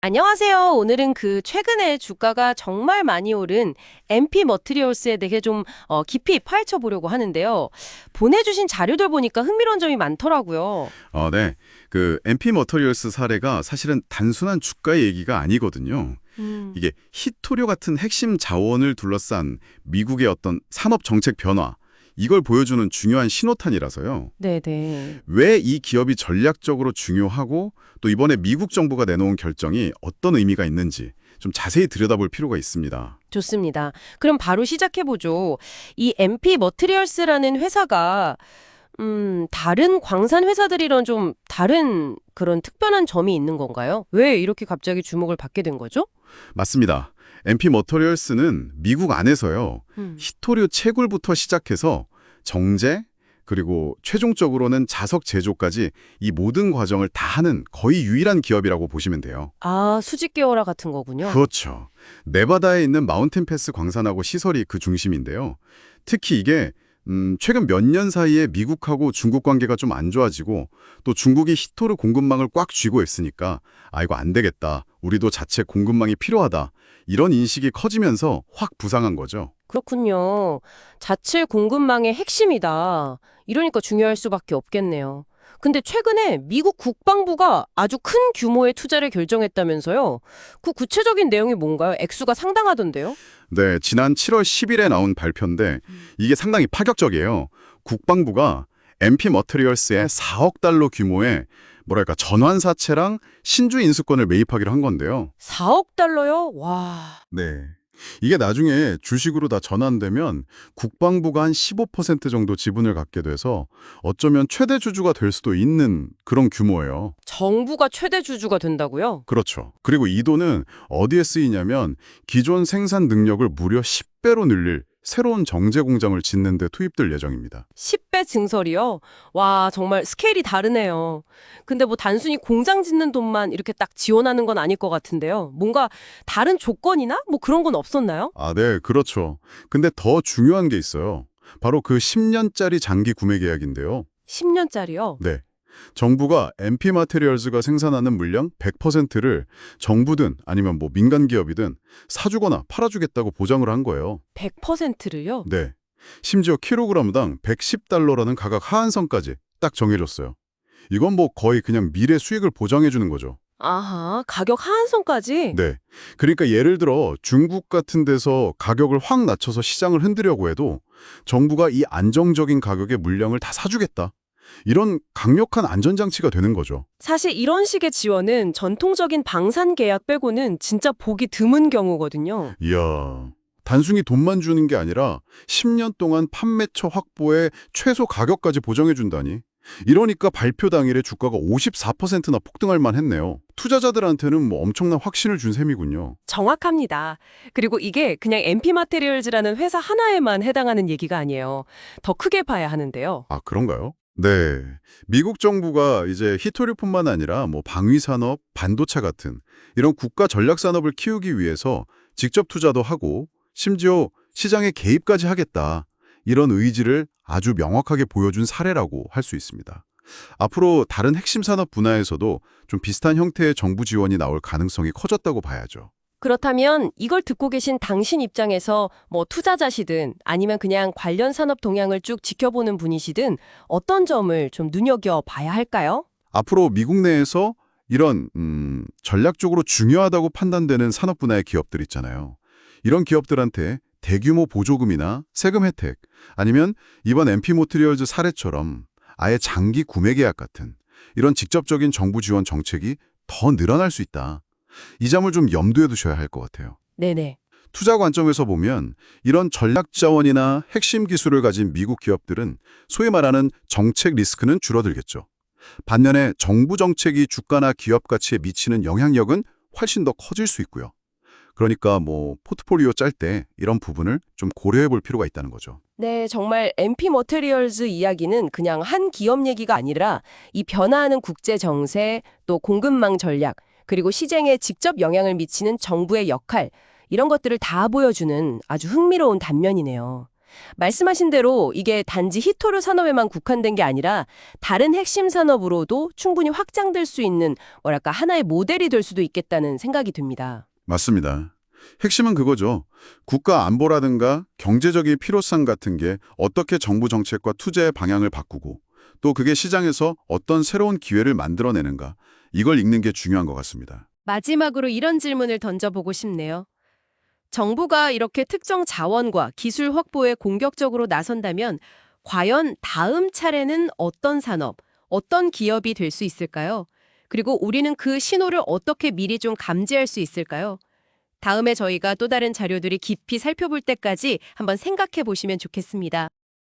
안녕하세요. 오늘은 최근에 주가가 정말 많이 오른 MP 머티리얼스에 대해 좀 깊이 파헤쳐 보려고 하는데요. 보내주신 자료들 보니까 흥미로운 점이 많더라고요. 네. MP 머터리얼스 사례가 사실은 단순한 주가 얘기가 아니거든요. 이게 히토류 같은 핵심 자원을 둘러싼 미국의 어떤 산업 정책 변화, 이걸 보여주는 중요한 신호탄이라서요. 네네. 왜 이 기업이 전략적으로 중요하고 또 이번에 미국 정부가 내놓은 결정이 어떤 의미가 있는지 좀 자세히 들여다볼 필요가 있습니다. 좋습니다. 그럼 바로 시작해보죠. 이 MP 머티리얼스라는 회사가 다른 광산 회사들이랑 좀 다른 그런 특별한 점이 있는 건가요? 왜 이렇게 갑자기 주목을 받게 된 거죠? 맞습니다. MP 머터리얼스는 미국 안에서요. 히토류 채굴부터 시작해서 정제, 그리고 최종적으로는 자석 제조까지 이 모든 과정을 다 하는 거의 유일한 기업이라고 보시면 돼요. 아, 수직 계열화 같은 거군요. 그렇죠. 네바다에 있는 마운틴 패스 광산하고 시설이 그 중심인데요. 특히 이게 최근 몇 년 사이에 미국하고 중국 관계가 좀 안 좋아지고 또 중국이 히토르 공급망을 꽉 쥐고 있으니까 이거 안 되겠다. 우리도 자체 공급망이 필요하다. 이런 인식이 커지면서 확 부상한 거죠. 그렇군요. 자체 공급망의 핵심이다. 이러니까 중요할 수밖에 없겠네요. 근데 최근에 미국 국방부가 아주 큰 규모의 투자를 결정했다면서요? 그 구체적인 내용이 뭔가요? 액수가 상당하던데요? 네, 지난 7월 10일에 나온 발표인데 이게 상당히 파격적이에요. 국방부가 MP 머터리얼스에 4억 달러 규모의 전환사채랑 신주 인수권을 매입하기로 한 건데요. 4억 달러요? 와. 네. 이게 나중에 주식으로 다 전환되면 국방부가 한 15% 정도 지분을 갖게 돼서 어쩌면 최대 주주가 될 수도 있는 그런 규모예요. 정부가 최대 주주가 된다고요? 그렇죠. 그리고 이 돈은 어디에 쓰이냐면 기존 생산 능력을 무려 10배로 늘릴 새로운 정제 공장을 짓는 데 투입될 예정입니다. 10배 증설이요? 와, 정말 스케일이 다르네요. 근데 뭐 단순히 공장 짓는 돈만 이렇게 딱 지원하는 건 아닐 것 같은데요. 뭔가 다른 조건이나 뭐 그런 건 없었나요? 네, 그렇죠. 근데 더 중요한 게 있어요. 바로 그 10년짜리 장기 구매 계약인데요. 10년짜리요? 네. 정부가 MP 마테리얼즈가 생산하는 물량 100%를 정부든 아니면 민간 기업이든 사주거나 팔아주겠다고 보장을 한 거예요. 100%를요? 네. 심지어 킬로그램당 110달러라는 가격 하한선까지 딱 정해줬어요. 이건 거의 그냥 미래 수익을 보장해주는 거죠. 아하, 가격 하한선까지? 네. 그러니까 예를 들어 중국 같은 데서 가격을 확 낮춰서 시장을 흔들려고 해도 정부가 이 안정적인 가격의 물량을 다 사주겠다. 이런 강력한 안전장치가 되는 거죠. 사실 이런 식의 지원은 전통적인 방산 계약 빼고는 진짜 보기 드문 경우거든요. 이야, 단순히 돈만 주는 게 아니라 10년 동안 판매처 확보에 최소 가격까지 보장해준다니. 이러니까 발표 당일에 주가가 54%나 폭등할 만했네요. 투자자들한테는 엄청난 확신을 준 셈이군요. 정확합니다. 그리고 이게 그냥 MP 마테리얼즈라는 회사 하나에만 해당하는 얘기가 아니에요. 더 크게 봐야 하는데요. 그런가요? 네. 미국 정부가 이제 히토류뿐만 아니라 방위산업, 반도체 같은 이런 국가 전략 산업을 키우기 위해서 직접 투자도 하고 심지어 시장에 개입까지 하겠다. 이런 의지를 아주 명확하게 보여준 사례라고 할 수 있습니다. 앞으로 다른 핵심 산업 분야에서도 좀 비슷한 형태의 정부 지원이 나올 가능성이 커졌다고 봐야죠. 그렇다면 이걸 듣고 계신 당신 입장에서 뭐 투자자시든 아니면 그냥 관련 산업 동향을 쭉 지켜보는 분이시든 어떤 점을 좀 눈여겨봐야 할까요? 앞으로 미국 내에서 이런 전략적으로 중요하다고 판단되는 산업 분야의 기업들 있잖아요. 이런 기업들한테 대규모 보조금이나 세금 혜택 아니면 이번 MP 모트리얼즈 사례처럼 아예 장기 구매 계약 같은 이런 직접적인 정부 지원 정책이 더 늘어날 수 있다. 이 점을 좀 염두에 두셔야 할 것 같아요. 네네. 투자 관점에서 보면 이런 전략 자원이나 핵심 기술을 가진 미국 기업들은 소위 말하는 정책 리스크는 줄어들겠죠. 반면에 정부 정책이 주가나 기업 가치에 미치는 영향력은 훨씬 더 커질 수 있고요. 그러니까 포트폴리오 짤 때 이런 부분을 좀 고려해 볼 필요가 있다는 거죠. 네, 정말 MP 머테리얼즈 이야기는 그냥 한 기업 얘기가 아니라 이 변화하는 국제 정세, 또 공급망 전략, 그리고 시장에 직접 영향을 미치는 정부의 역할, 이런 것들을 다 보여주는 아주 흥미로운 단면이네요. 말씀하신 대로 이게 단지 히토류 산업에만 국한된 게 아니라 다른 핵심 산업으로도 충분히 확장될 수 있는 뭐랄까 하나의 모델이 될 수도 있겠다는 생각이 듭니다. 맞습니다. 핵심은 그거죠. 국가 안보라든가 경제적인 필요성 같은 게 어떻게 정부 정책과 투자의 방향을 바꾸고 또 그게 시장에서 어떤 새로운 기회를 만들어내는가 이걸 읽는 게 중요한 것 같습니다. 마지막으로 이런 질문을 던져보고 싶네요. 정부가 이렇게 특정 자원과 기술 확보에 공격적으로 나선다면 과연 다음 차례는 어떤 산업, 어떤 기업이 될 수 있을까요? 그리고 우리는 그 신호를 어떻게 미리 좀 감지할 수 있을까요? 다음에 저희가 또 다른 자료들이 깊이 살펴볼 때까지 한번 생각해 보시면 좋겠습니다.